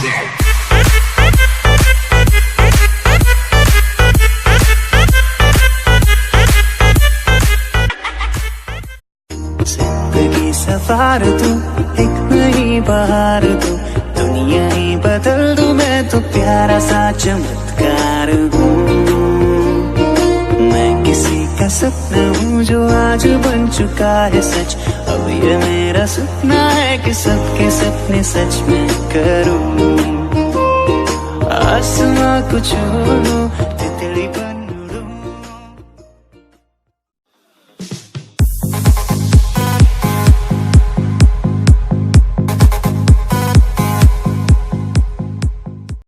जिंदगी सफार तू, एक नई बहार तू, दुनिया ही बदल दूं मैं तो प्यारा सा चमत्कार हूँ। मैं किसी का सपना हूँ जो आज बन चुका है सच। अब ये मेरा सपना है कि सबके सपने सच में करूँ। आसमां को छू लूं,